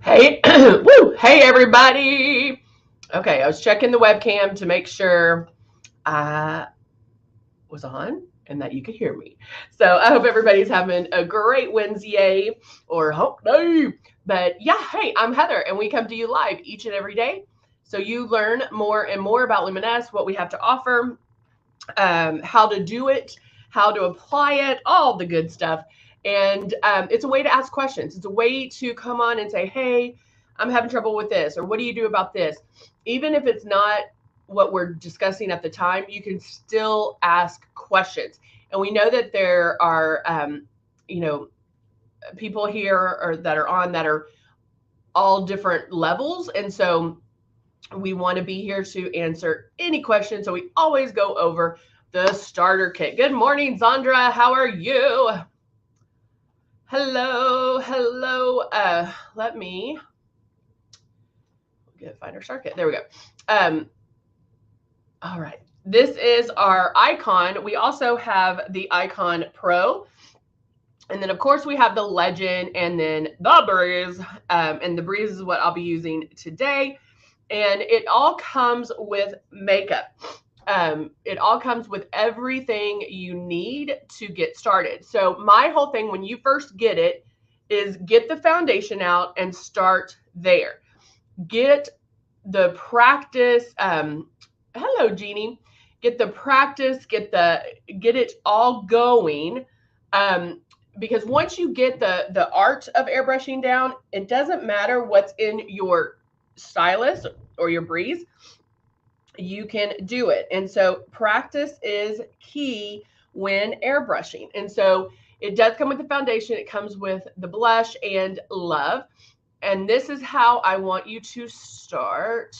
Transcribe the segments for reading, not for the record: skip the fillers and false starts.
Hey, woo, hey everybody. Okay, I was checking the webcam to make sure I was on and that you could hear me. So I hope everybody's having a great Wednesday or hump day. But yeah, hey, I'm Heather and we come to you live each and every day. So you learn more and more about Luminess, what we have to offer, how to do it, how to apply it, all the good stuff. And it's a way to ask questions. It's a way to come on and say, hey, I'm having trouble with this, or what do you do about this? Even if it's not what we're discussing at the time, you can still ask questions. And we know that there are, you know, people here or that are on that are all different levels. And so we want to be here to answer any questions. So we always go over the starter kit. Good morning, Zandra. How are you? Hello, hello. Let me find our starter kit. There we go. All right. This is our icon. We also have the Icon Pro. And then, of course, we have the Legend and then the Breeze. And the Breeze is what I'll be using today. And it all comes with makeup. It all comes with everything you need to get started. So my whole thing when you first get it is get the foundation out and start there. Get the practice. Hello, Jeannie. Get the practice. Get it all going. Because once you get the art of airbrushing down, it doesn't matter what's in your stylus or your breeze, you can do it. And so practice is key when airbrushing. And so it does come with the foundation. It comes with the blush and love. And this is how I want you to start.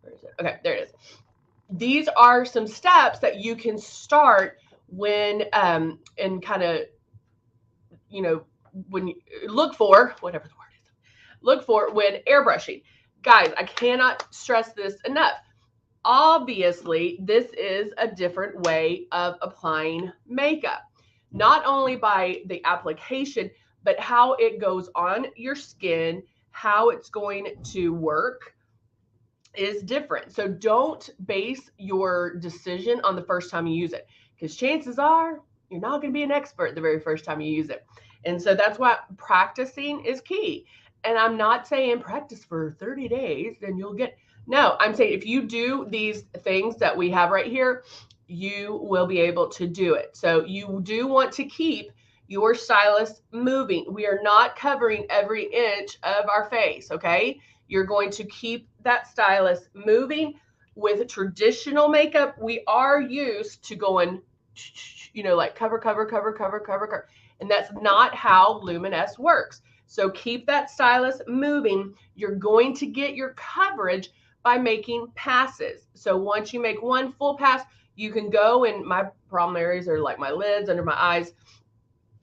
Where is it? Okay, there it is. These are some steps that you can start when and kind of, you know, when you look for, whatever the word is, look for when airbrushing. Guys, I cannot stress this enough. Obviously, this is a different way of applying makeup, not only by the application, but how it goes on your skin, how it's going to work is different. So don't base your decision on the first time you use it, because chances are you're not going to be an expert the very first time you use it. And so that's why practicing is key. And I'm not saying practice for 30 days, then you'll get, no, I'm saying if you do these things that we have right here, you will be able to do it. So you do want to keep your stylus moving. We are not covering every inch of our face, okay? You're going to keep that stylus moving. With traditional makeup, we are used to going, you know, like cover, cover, cover, cover, cover, cover. And that's not how Luminess works. So keep that stylus moving. You're going to get your coverage by making passes. So once you make one full pass, you can go, and my problem areas are like my lids, under my eyes,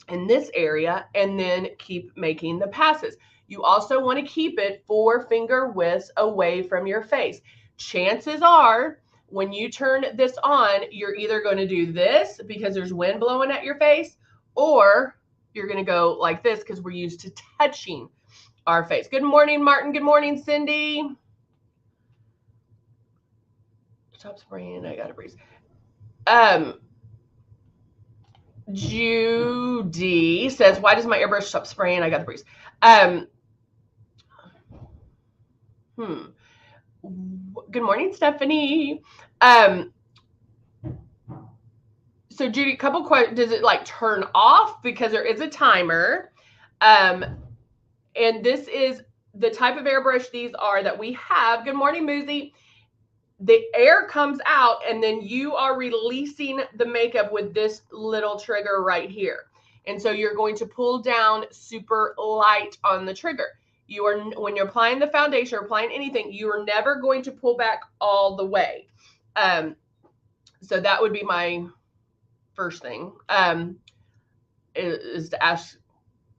in this area, and then keep making the passes. You also want to keep it 4 finger widths away from your face. Chances are when you turn this on, you're either going to do this because there's wind blowing at your face, or you're going to go like this because we're used to touching our face. Good morning, Martin. Good morning, Cindy. Stop spraying. I got to breathe. Judy says, why does my airbrush stop spraying? I got the breeze. Good morning, Stephanie. So Judy, a couple questions. Does it like turn off? Because there is a timer. And this is the type of airbrush these are that we have. Good morning, Muzi. The air comes out and then you are releasing the makeup with this little trigger right here. And so you're going to pull down super light on the trigger. You are, when you're applying the foundation or applying anything, you are never going to pull back all the way. So that would be my first thing, is to ask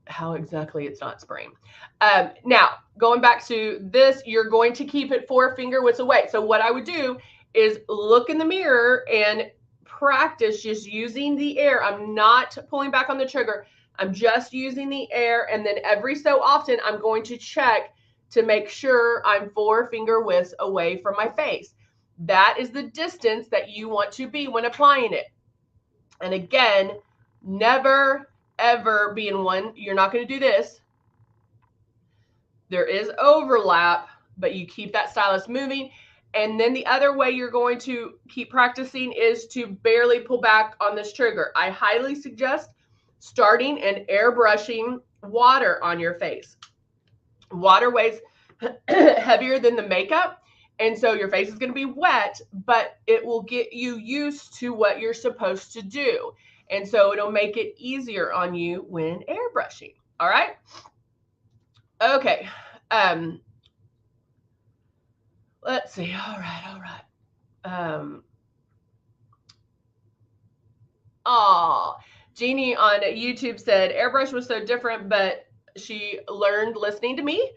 how exactly it's not spraying. Now, going back to this, you're going to keep it 4 finger widths away. So what I would do is look in the mirror and practice just using the air. I'm not pulling back on the trigger. I'm just using the air, and then every so often I'm going to check to make sure I'm 4 finger widths away from my face. That is the distance that you want to be when applying it. And again, never ever be in one. You're not going to do this. There is overlap, but you keep that stylus moving. And then the other way you're going to keep practicing is to barely pull back on this trigger. I highly suggest starting and airbrushing water on your face. Water weighs heavier than the makeup, and so your face is going to be wet, but it will get you used to what you're supposed to do. And so it'll make it easier on you when airbrushing. All right. Okay. Let's see. All right. Jeannie on YouTube said Airbrush was so different, but she learned listening to me,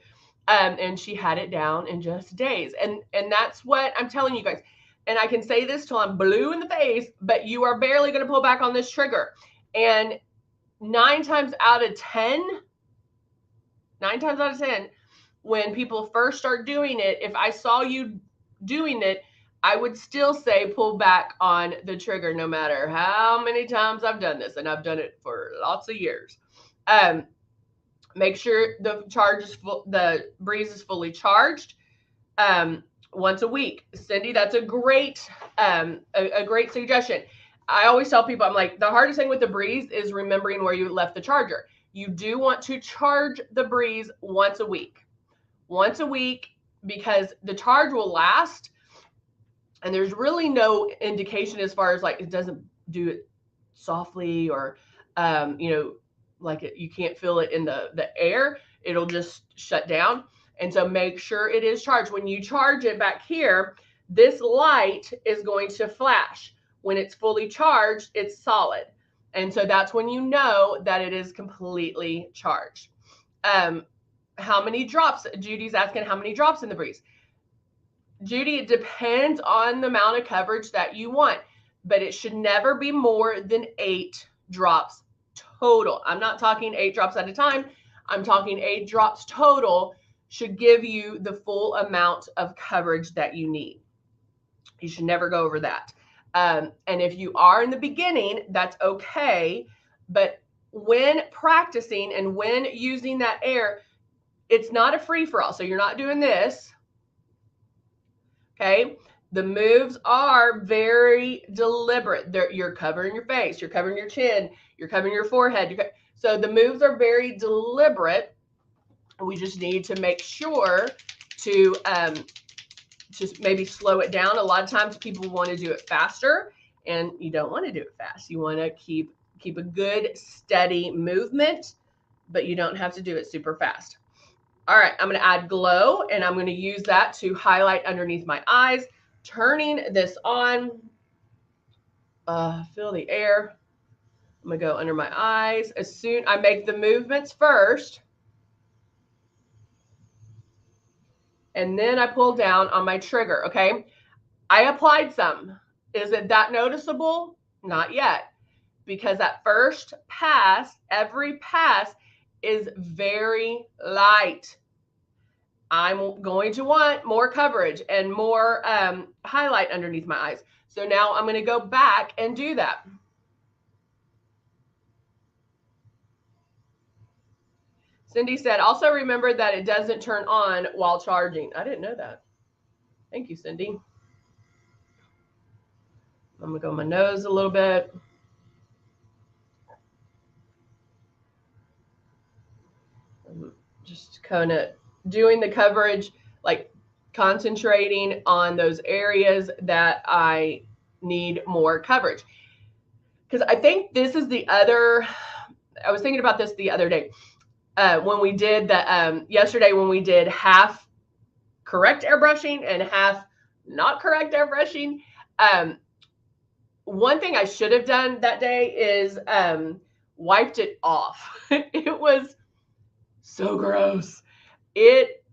and she had it down in just days. And that's what I'm telling you guys. And I can say this till I'm blue in the face, but you are barely going to pull back on this trigger. And 9 times out of 10, when people first start doing it, if I saw you doing it, I would still say pull back on the trigger no matter how many times I've done this, and I've done it for lots of years. Make sure the breeze is fully charged once a week. Cindy, that's a great suggestion. I always tell people, I'm like, the hardest thing with the breeze is remembering where you left the charger. You do want to charge the breeze once a week. Once a week, because the charge will last. And there's really no indication as far as like it doesn't do it softly or, like you can't feel it in the air. It'll just shut down. And so make sure it is charged. When you charge it back here, this light is going to flash. When it's fully charged, it's solid. And so that's when you know that it is completely charged. How many drops? Judy's asking how many drops in the breeze. Judy, it depends on the amount of coverage that you want, but it should never be more than 8 drops total. I'm not talking 8 drops at a time. I'm talking 8 drops total should give you the full amount of coverage that you need. You should never go over that. And if you are in the beginning, that's okay. But when practicing and when using that air, it's not a free-for-all. So you're not doing this. Okay, the moves are very deliberate. You're covering your face, you're covering your chin, you're covering your forehead. So the moves are very deliberate. We just need to make sure to just maybe slow it down. A lot of times people want to do it faster, and you don't want to do it fast. You want to keep a good steady movement, but you don't have to do it super fast. All right, I'm going to add glow, and I'm going to use that to highlight underneath my eyes. Turning this on, feel the air. I'm going to go under my eyes. As soon I make the movements first, and then I pull down on my trigger, okay? I applied some. Is it that noticeable? Not yet, because that first pass, every pass is very light. I'm going to want more coverage and more highlight underneath my eyes. So now I'm going to go back and do that. Cindy said, also remember that it doesn't turn on while charging. I didn't know that. Thank you, Cindy. I'm going to go my nose a little bit. I'm just kind of doing the coverage, like concentrating on those areas that I need more coverage. Because I think this is the other, I was thinking about this the other day. When we did the, yesterday when we did half correct airbrushing and half not correct airbrushing, one thing I should have done that day is wiped it off. It was so gross. It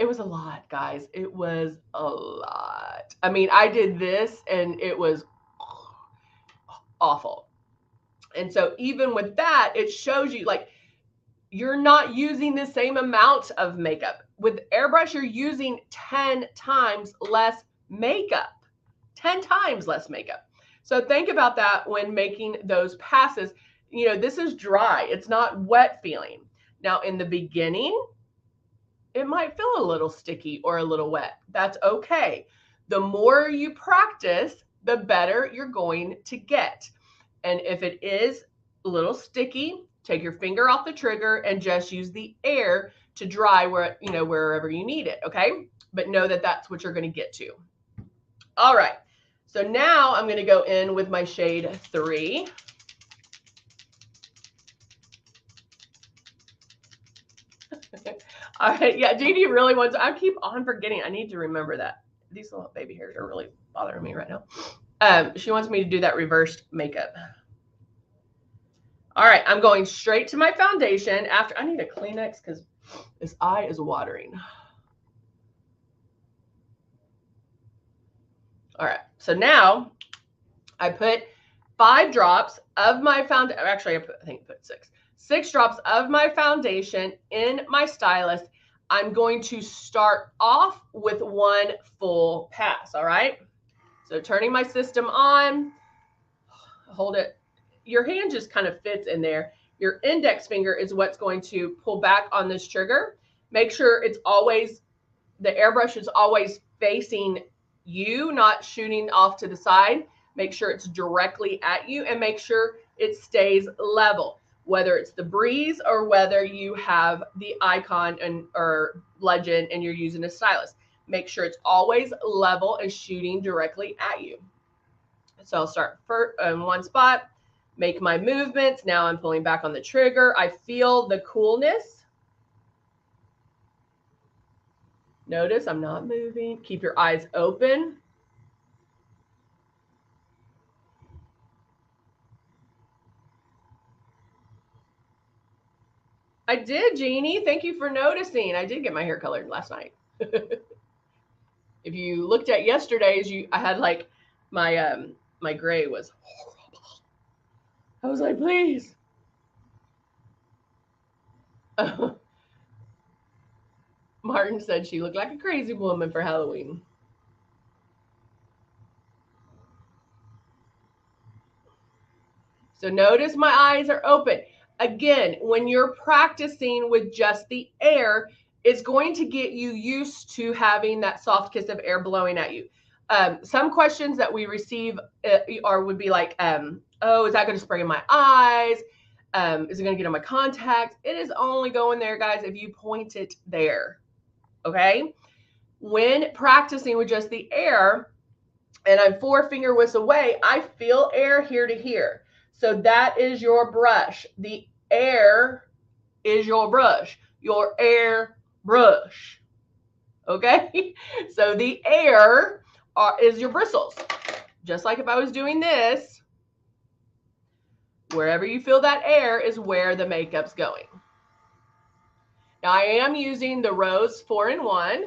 was a lot, guys. It was a lot. I mean, I did this and it was awful. And so even with that, it shows you like you're not using the same amount of makeup. With Airbrush, you're using 10 times less makeup. 10 times less makeup. So think about that when making those passes. You know, this is dry. It's not wet feeling. Now, in the beginning, it might feel a little sticky or a little wet. That's okay. The more you practice, the better you're going to get. And if it is a little sticky, take your finger off the trigger and just use the air to dry where, you know, wherever you need it, okay? But know that that's what you're going to get to. All right. So now I'm going to go in with my shade 3. All right. Yeah, Jeannie really wants, I keep on forgetting. I need to remember that. These little baby hairs are really bothering me right now. She wants me to do that reversed makeup. All right. I'm going straight to my foundation after. I need a Kleenex because this eye is watering. All right. So now I put 5 drops of my foundation. Actually, I think I put 6. 6 drops of my foundation in my stylus. I'm going to start off with 1 full pass. All right. So turning my system on, hold it. Your hand just kind of fits in there. Your index finger is what's going to pull back on this trigger. Make sure it's always, the airbrush is always facing you, not shooting off to the side. Make sure it's directly at you and make sure it stays level, whether it's the breeze or whether you have the icon and or legend and you're using a stylus. Make sure it's always level and shooting directly at you. So I'll start in one spot, make my movements. Now I'm pulling back on the trigger. I feel the coolness. Notice I'm not moving. Keep your eyes open. I did, Jeannie. Thank you for noticing. I did get my hair colored last night. If you looked at yesterday's, I had like my my gray was horrible. I was like, please. Martin said she looked like a crazy woman for Halloween. So notice my eyes are open. Again, when you're practicing with just the air, it's going to get you used to having that soft kiss of air blowing at you. Some questions that we receive would be like, oh, is that going to spray in my eyes? Is it going to get on my contacts? It is only going there, guys, if you point it there. Okay? When practicing with just the air, and I'm 4 finger widths away, I feel air here to here. So that is your brush. The air is your brush, your air brush. Okay? So the air is your bristles. Just like if I was doing this, wherever you feel that air is where the makeup's going. Now I am using the Rose 4-in-1.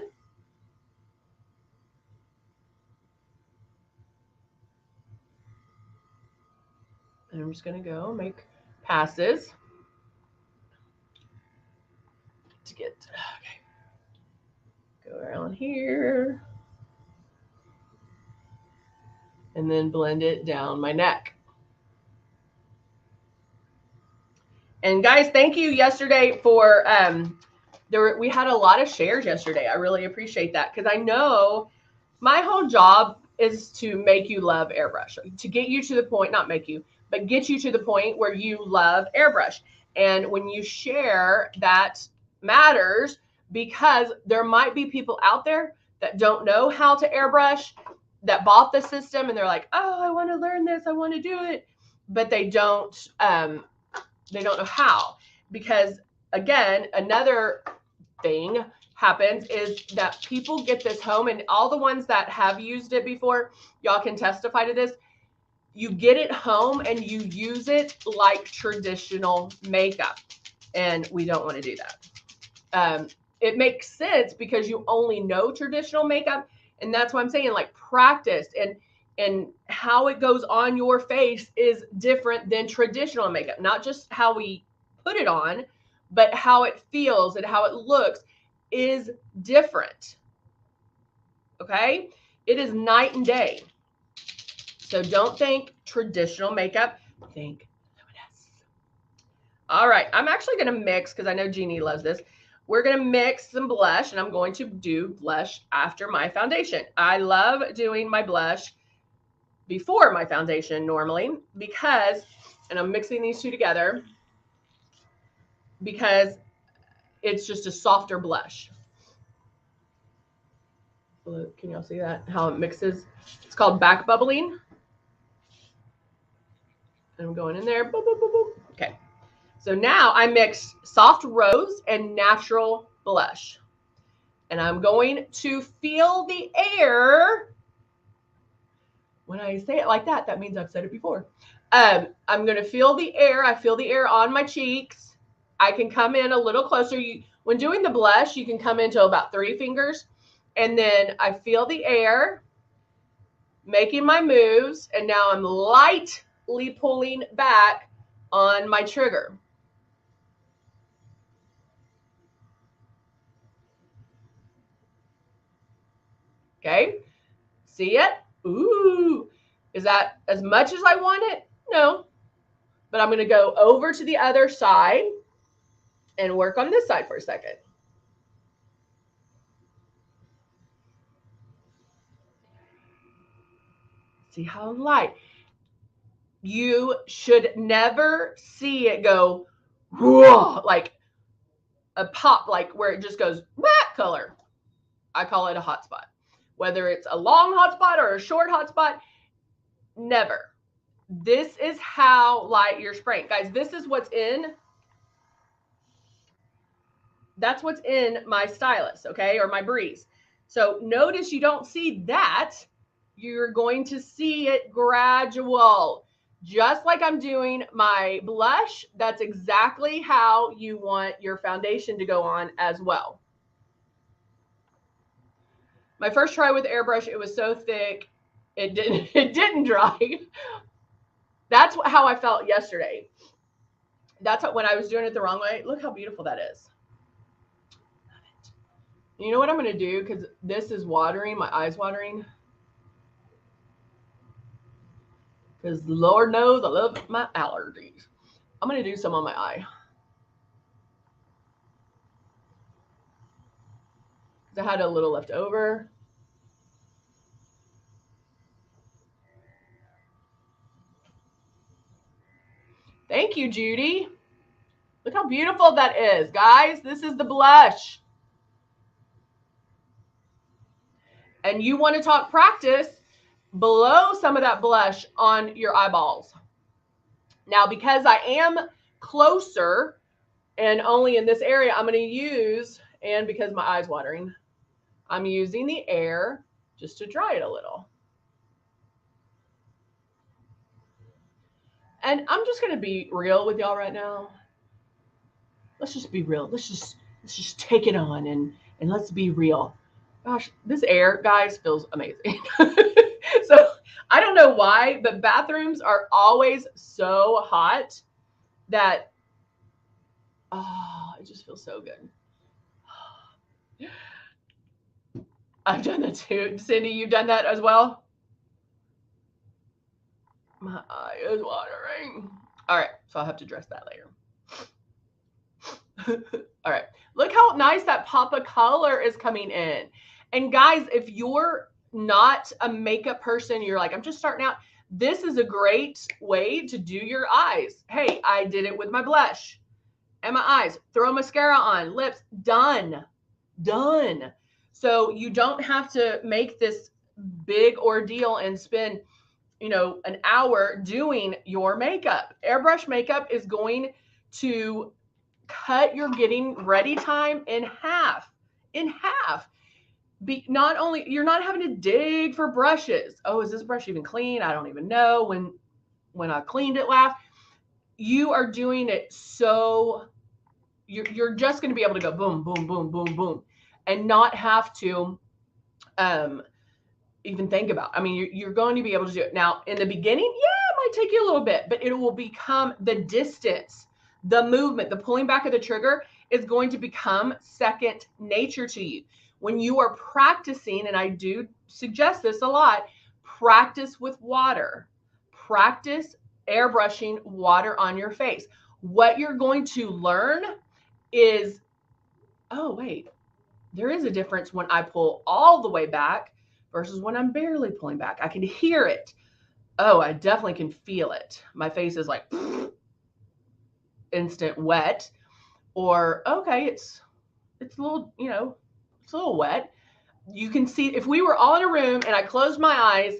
And I'm just going to go make passes to get, okay, go around here and then blend it down my neck. And guys, thank you yesterday for, we had a lot of shares yesterday. I really appreciate that because I know my whole job is to make you love Airbrush, to get you to the point, not make you, but get you to the point where you love Airbrush. And when you share, that matters because there might be people out there that don't know how to airbrush, that bought the system and they're like, oh, I want to learn this, I want to do it, but they don't know how. Because again, another thing happens is that people get this home, and all the ones that have used it before, y'all can testify to this. You get it home and you use it like traditional makeup, and we don't want to do that. It makes sense because you only know traditional makeup, and that's why I'm saying like practice and how it goes on your face is different than traditional makeup. Not just how we put it on, but how it feels and how it looks is different. Okay? It is night and day. So don't think traditional makeup, think luminous. All right, I'm actually going to mix, because I know Jeannie loves this. We're going to mix some blush, and I'm going to do blush after my foundation. I love doing my blush before my foundation normally because, and I'm mixing these two together because it's just a softer blush. Look, can y'all see that? How it mixes? It's called back bubbling. And I'm going in there. Boop, boop, boop, boop. Okay. So now I mix soft rose and natural blush. And I'm going to feel the air. When I say it like that, that means I've said it before. I'm going to feel the air. I feel the air on my cheeks. I can come in a little closer. When doing the blush, you can come into about 3 fingers. And then I feel the air making my moves. And now I'm lightly pulling back on my trigger. Okay. See it? Ooh. Is that as much as I want it? No. But I'm going to go over to the other side and work on this side for a second. See how light. You should never see it go whoa, like a pop, like where it just goes black color. I call it a hot spot. Whether it's a long hot spot or a short hot spot, never. This is how light you're spraying. Guys, this is what's in. That's what's in my stylus, okay, or my breeze. So notice you don't see that. You're going to see it gradual. Just like I'm doing my blush, that's exactly how you want your foundation to go on as well. My first try with airbrush, it was so thick, it didn't dry. That's how I felt yesterday. That's when I was doing it the wrong way. Look how beautiful that is. You know what I'm going to do, because this is watering, my eye's watering. Because Lord knows I love my allergies. I'm going to do some on my eye. I had a little left over. Thank you, Judy. Look how beautiful that is, guys. This is the blush. And you want to talk practice, blow some of that blush on your eyeballs. Now, because I am closer and only in this area, I'm going to use, and because my eye's watering, I'm using the air just to dry it a little. And I'm just going to be real with y'all right now. Let's just be real. Let's just take it on and let's be real. Gosh, this air, guys, feels amazing. So I don't know why, but bathrooms are always so hot that, oh, it just feels so good. I've done that too. Cindy, you've done that as well? My eye is watering. All right, so I'll have to dress that later. All right, look how nice that pop of color is coming in. And guys, if you're not a makeup person, you're like, I'm just starting out, this is a great way to do your eyes. Hey, I did it with my blush and my eyes. Throw mascara on, lips, done. So you don't have to make this big ordeal and spend, you know, an hour doing your makeup. Airbrush makeup is going to cut your getting ready time in half. Not only, you're not having to dig for brushes. Oh, is this brush even clean? I don't even know when I cleaned it last. You are doing it so you're just going to be able to go boom, boom, boom, boom, boom, and not have to even think about. I mean, you're going to be able to do it. Now, in the beginning, yeah, it might take you a little bit, but it will become the distance, the movement, the pulling back of the trigger is going to become second nature to you. When you are practicing, and I do suggest this a lot, practice with water. Practice airbrushing water on your face. What you're going to learn is, oh, wait, there is a difference when I pull all the way back versus when I'm barely pulling back. I can hear it. Oh, I definitely can feel it. My face is like instant wet. Or, okay, it's a little, it's a little wet. You can see, if we were all in a room and I closed my eyes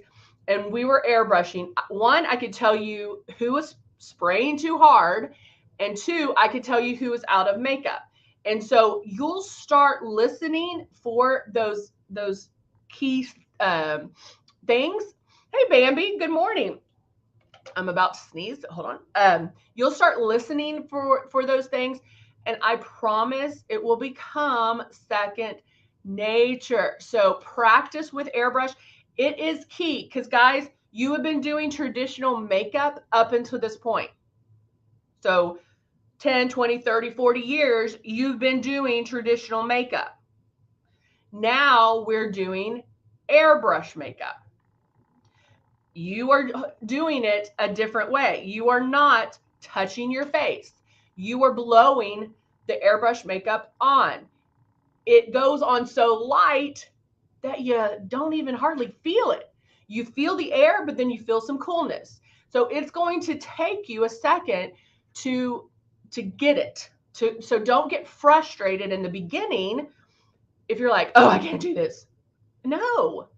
and we were airbrushing, one, I could tell you who was spraying too hard, and two, I could tell you who was out of makeup. And so you'll start listening for those key things. Hey, Bambi, good morning. I'm about to sneeze. Hold on. You'll start listening for those things, and I promise it will become second nature. So practice with airbrush. It is key because, guys, you have been doing traditional makeup up until this point. So 10, 20, 30, 40 years, you've been doing traditional makeup. Now we're doing airbrush makeup. You are doing it a different way. You are not touching your face. You are blowing the airbrush makeup on. It goes on so light that you don't even hardly feel it. You feel the air, but then you feel some coolness. So it's going to take you a second to get it. So don't get frustrated in the beginning if you're like, oh, I can't do this. No,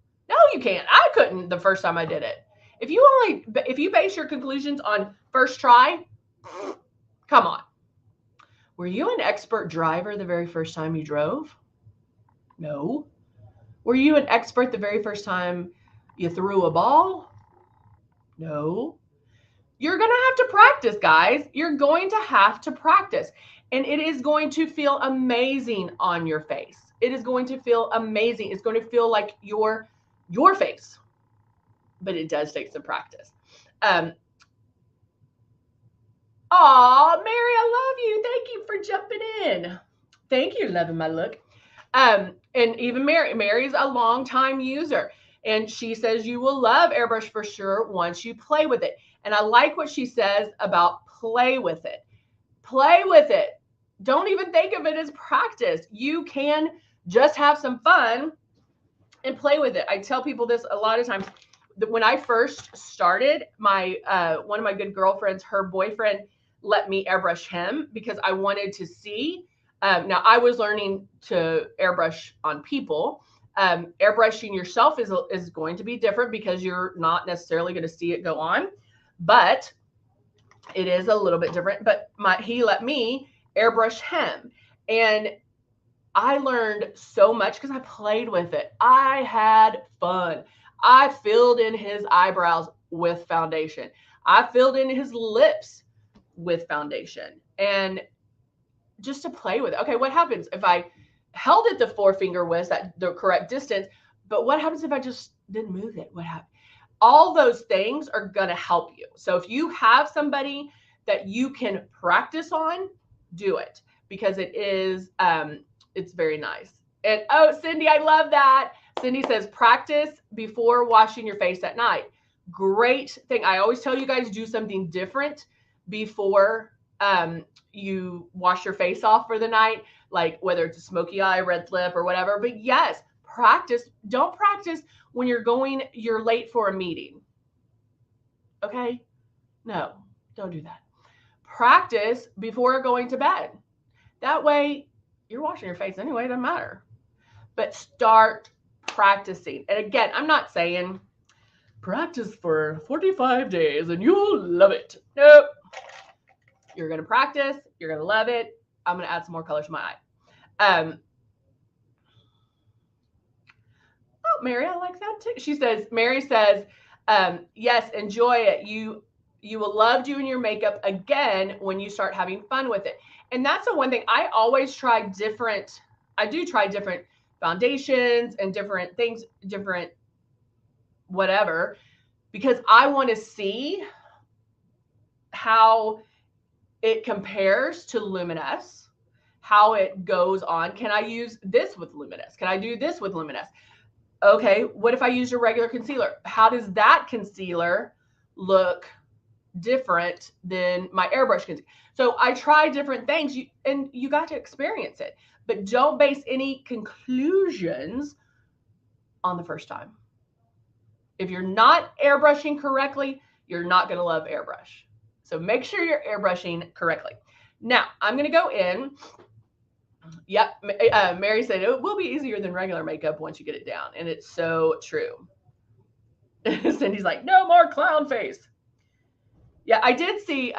you can't. I couldn't the first time I did it. If you base your conclusions on first try, come on. Were you an expert driver the very first time you drove? No. Were you an expert the very first time you threw a ball? No. You're going to have to practice, guys. You're going to have to practice. And it is going to feel amazing on your face. It is going to feel amazing. It's going to feel like your face. But it does take some practice. Aw, Mary, I love you. Thank you for jumping in. Thank you, loving my look. And even Mary's a longtime user. And she says you will love airbrush for sure once you play with it. And I like what she says about play with it. Play with it. Don't even think of it as practice. You can just have some fun and play with it. I tell people this a lot of times. When I first started, my one of my good girlfriends, her boyfriend let me airbrush him because I wanted to see. Now I was learning to airbrush on people. Airbrushing yourself is going to be different because you're not necessarily going to see it go on, but it is a little bit different. But he let me airbrush him, and I learned so much because I played with it. I had fun. I filled in his eyebrows with foundation. I filled in his lips with foundation, and just to play with it. Okay, what happens if I held it the forefinger width, the correct distance, but what happens if I just didn't move it? What happened? All those things are going to help you. So if you have somebody that you can practice on, do it, because it is, it's very nice. And oh, Cindy, I love that. Cindy says, practice before washing your face at night. Great thing. I always tell you guys, do something different before you wash your face off for the night, like whether it's a smoky eye, red lip, or whatever. But yes, practice. Don't practice when you're late for a meeting. Okay? No, don't do that. Practice before going to bed. That way, you're washing your face anyway, it doesn't matter. But start practicing. And again, I'm not saying practice for 45 days and you'll love it. Nope. You're going to practice. You're going to love it. I'm going to add some more color to my eye. Oh, Mary, I like that too. Mary says, yes, enjoy it. You will love doing your makeup again when you start having fun with it. And that's the one thing. I always try different foundations and different things, different whatever, because I want to see how it compares to Luminous, how it goes on. Can I use this with Luminous? Can I do this with Luminous? Okay, what if I use a regular concealer? How does that concealer look different than my airbrush concealer? So I try different things, and you got to experience it, but don't base any conclusions on the first time. If you're not airbrushing correctly, you're not going to love airbrush. So make sure you're airbrushing correctly. Now I'm going to go in. Yep. Mary said it will be easier than regular makeup once you get it down. And it's so true. Cindy's like, no more clown face. Yeah, I did see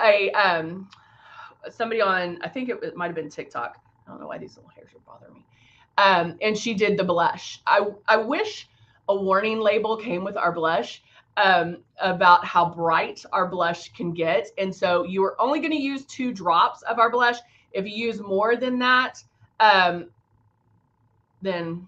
somebody on, I think it might have been TikTok. I don't know why these little hairs are bothering me. And she did the blush. I wish a warning label came with our blush about how bright our blush can get. And so you are only going to use 2 drops of our blush. If you use more than that, then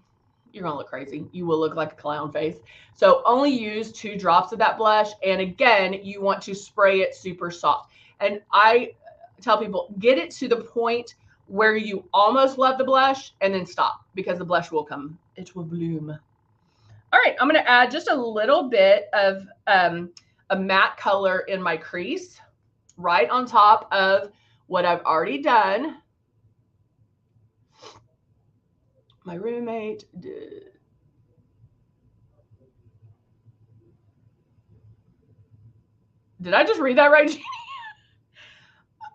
you're going to look crazy. You will look like a clown face. So only use 2 drops of that blush. And again, you want to spray it super soft. And I tell people, get it to the point where you almost love the blush and then stop, because the blush will come. It will bloom. All right, I'm going to add just a little bit of a matte color in my crease right on top of what I've already done. My roommate did. Did I just read that right, Jeannie?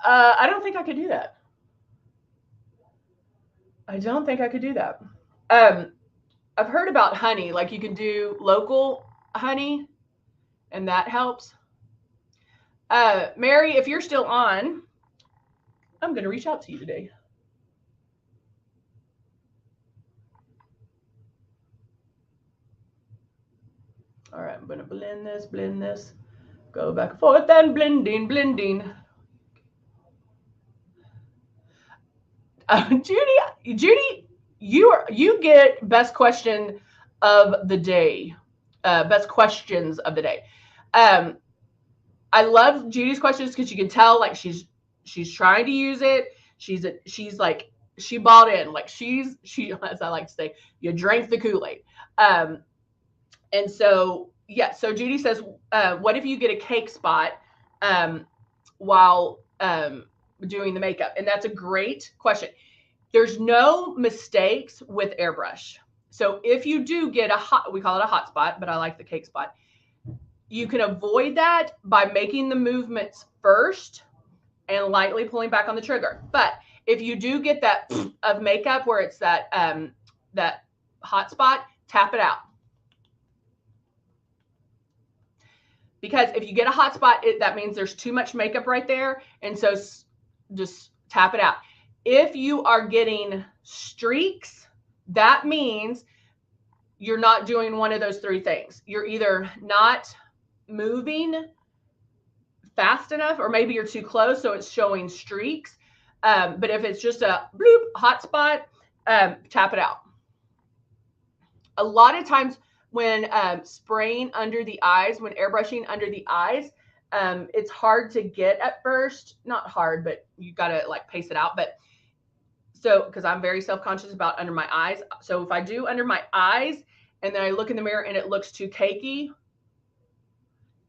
I don't think I could do that. I don't think I could do that. I've heard about honey, like you can do local honey, and that helps. Mary, if you're still on, I'm going to reach out to you today. All right, I'm going to blend this, go back and forth and blending. Judy, you get best question of the day, best questions of the day. I love Judy's questions because you can tell like she's trying to use it. She's like, she bought in, like she as I like to say, you drank the Kool-Aid. And so yeah, so Judy says, what if you get a cake spot while doing the makeup? And that's a great question. There's no mistakes with airbrush. So if you do get we call it a hot spot, but I like the cake spot. You can avoid that by making the movements first and lightly pulling back on the trigger. But if you do get that of makeup where it's that that hot spot, tap it out. Because if you get a hot spot, that means there's too much makeup right there. And so just tap it out. If you are getting streaks, that means you're not doing one of those 3 things. You're either not moving fast enough, or maybe you're too close, so it's showing streaks. But if it's just a bloop hot spot, tap it out. A lot of times when spraying under the eyes, when airbrushing under the eyes, it's hard to get at first. Not hard, but you got to like pace it out. But so, because I'm very self-conscious about under my eyes. So if I do under my eyes and then I look in the mirror and it looks too cakey,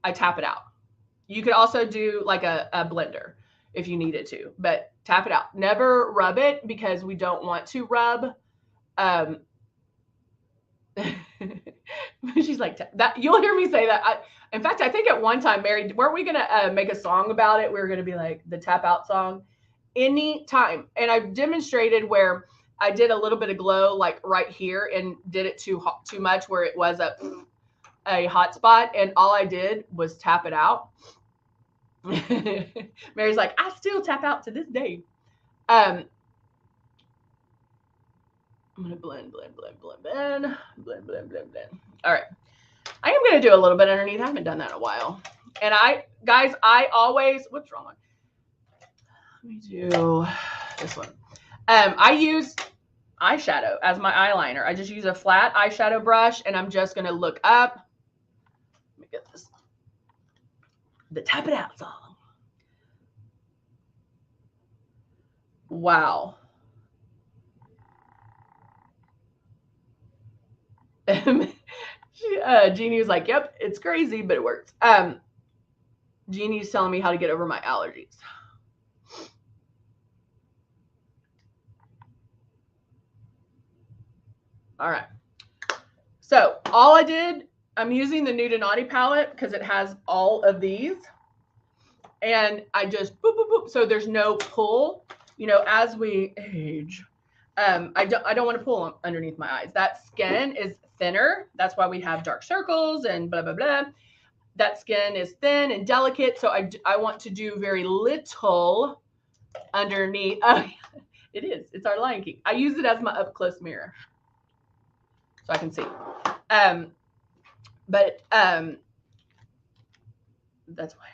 I tap it out. You could also do like a blender if you needed to, but tap it out. Never rub it, because we don't want to rub. She's like, that you'll hear me say that. In fact, I think at one time, Mary, weren't we gonna make a song about it? We were gonna be like the tap out song. Anytime. And I've demonstrated where I did a little bit of glow like right here and did it too much where it was a hot spot, and all I did was tap it out. Mary's like, I still tap out to this day. I'm gonna blend. All right. I am gonna do a little bit underneath. I haven't done that in a while. And I always, what's wrong? Let me do this one. I use eyeshadow as my eyeliner. I just use a flat eyeshadow brush, and I'm just going to look up get this. The Tap It Out song. Wow. Jeannie was like, yep, it's crazy, but it works. Jeannie's telling me how to get over my allergies. All right. So all I did, I'm using the Nude and Naughty palette because it has all of these. And I just boop, boop, boop. So there's no pull. You know, as we age, I don't want to pull underneath my eyes. That skin is thinner. That's why we have dark circles and blah, blah, blah. That skin is thin and delicate. So I want to do very little underneath. Oh, it is. It's our Lion King. I use it as my up close mirror so I can see. But that's why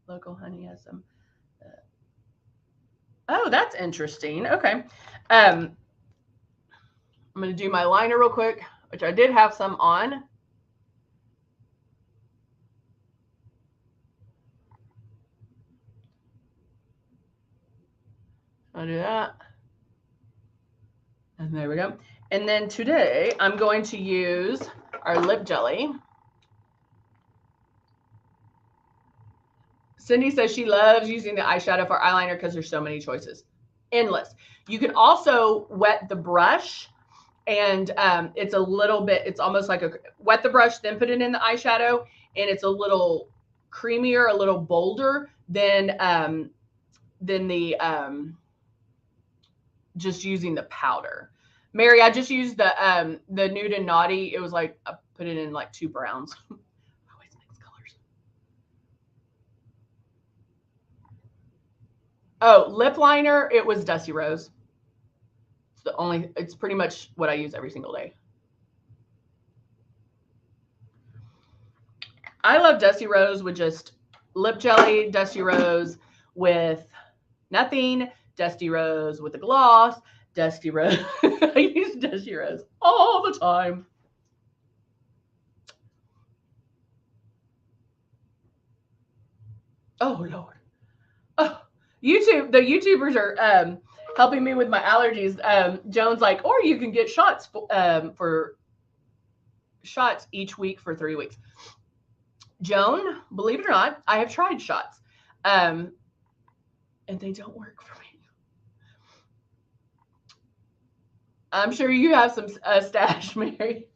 Local Honey has some. Oh, that's interesting. Okay. I'm going to do my liner real quick, which I did have some on. I'll do that. And there we go. And then today I'm going to use our lip jelly. Cindy says she loves using the eyeshadow for eyeliner because there's so many choices. Endless. You can also wet the brush, and it's a little bit, it's almost like wet the brush, then put it in the eyeshadow, and it's a little creamier, a little bolder than the just using the powder. Mary, I just used the Nude and Naughty. It was like I put it in like 2 browns. Always mix colors. Oh, lip liner. It was Dusty Rose. It's pretty much what I use every single day. I love Dusty Rose with just lip jelly, Dusty Rose with nothing, Dusty Rose with a gloss, Dusty Rose. I use Dusty Rose all the time. Oh, Lord. Oh, YouTube, the YouTubers are helping me with my allergies. Joan's like, or you can get shots for shots each week for 3 weeks. Joan, believe it or not, I have tried shots, and they don't work for me. I'm sure you have some stash, Mary.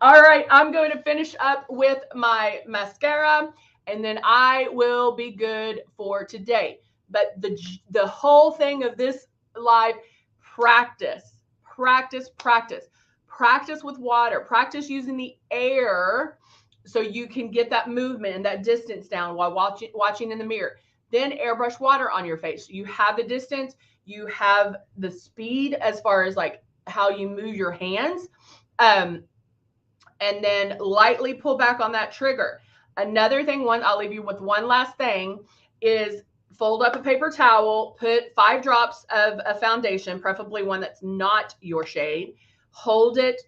All right, I'm going to finish up with my mascara, and then I will be good for today. But the whole thing of this live, practice, practice, practice. Practice with water. Practice using the air so you can get that movement and that distance down while watching in the mirror. Then airbrush water on your face. You have the distance. You have the speed as far as like how you move your hands. And then lightly pull back on that trigger. Another thing, I'll leave you with one last thing, is fold up a paper towel, put 5 drops of a foundation, preferably one that's not your shade. Hold it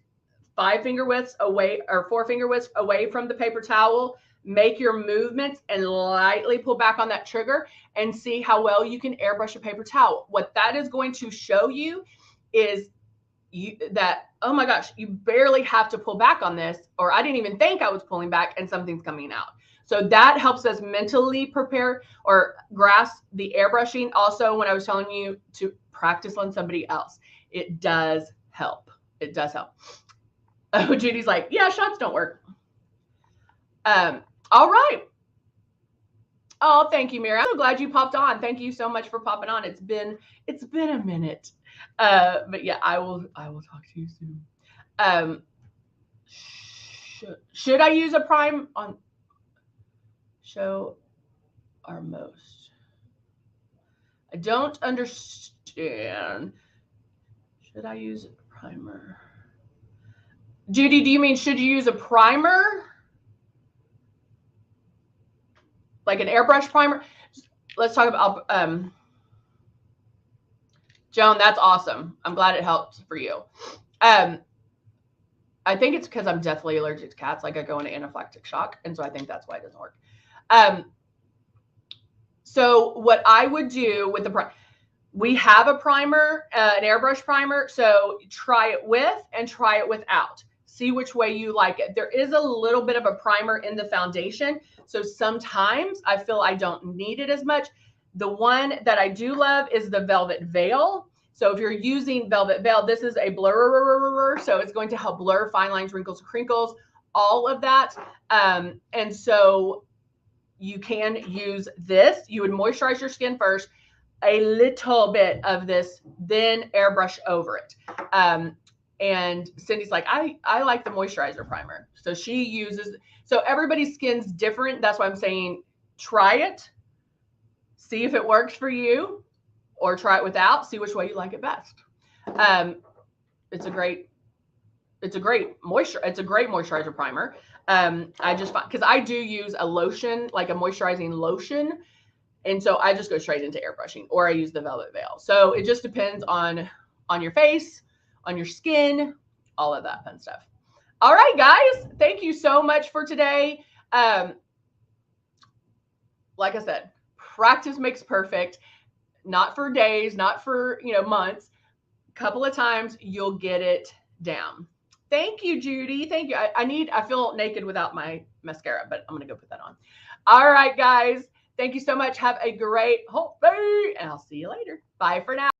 5 finger widths away or 4 finger widths away from the paper towel. Make your movements and lightly pull back on that trigger and see how well you can airbrush a paper towel. What that is going to show you is oh my gosh, you barely have to pull back on this, or I didn't even think I was pulling back and something's coming out. So that helps us mentally prepare or grasp the airbrushing. Also, when I was telling you to practice on somebody else, it does help. It does help. Oh, Judy's like, yeah, shots don't work. All right. Oh, thank you, Mary. I'm so glad you popped on. Thank you so much for popping on. It's been a minute. But yeah, I will talk to you soon. Should I use a prime on show our most? I don't understand. Should I use a primer? Judy, do you mean should you use a primer? Like an airbrush primer? Let's talk about Joan, that's awesome. I'm glad it helped for you. I I think it's because I'm deathly allergic to cats. Like I go into anaphylactic shock. And so I think that's why it doesn't work. So what I would do with the we have a primer, an airbrush primer. So try it with and try it without. See which way you like it. There is a little bit of a primer in the foundation. So sometimes I feel I don't need it as much. The one that I do love is the Velvet Veil. So if you're using Velvet Veil, this is a blur. So it's going to help blur fine lines, wrinkles, crinkles, all of that. And so you can use this. You would moisturize your skin first, a little bit of this, then airbrush over it. And Cindy's like, I like the moisturizer primer. So she uses, so everybody's skin's different. That's why I'm saying try it, see if it works for you, or try it without, see which way you like it best. It's a great moisturizer primer. I just find, because I do use a lotion, like a moisturizing lotion. And so I just go straight into airbrushing, or I use the Velvet Veil. So it just depends on your face, on your skin, all of that fun stuff. All right, guys, thank you so much for today. Like I said, practice makes perfect. Not for days, not for, months. A couple of times you'll get it down. Thank you, Judy. Thank you. I feel naked without my mascara, but I'm going to go put that on. All right, guys. Thank you so much. Have a great whole day, and I'll see you later. Bye for now.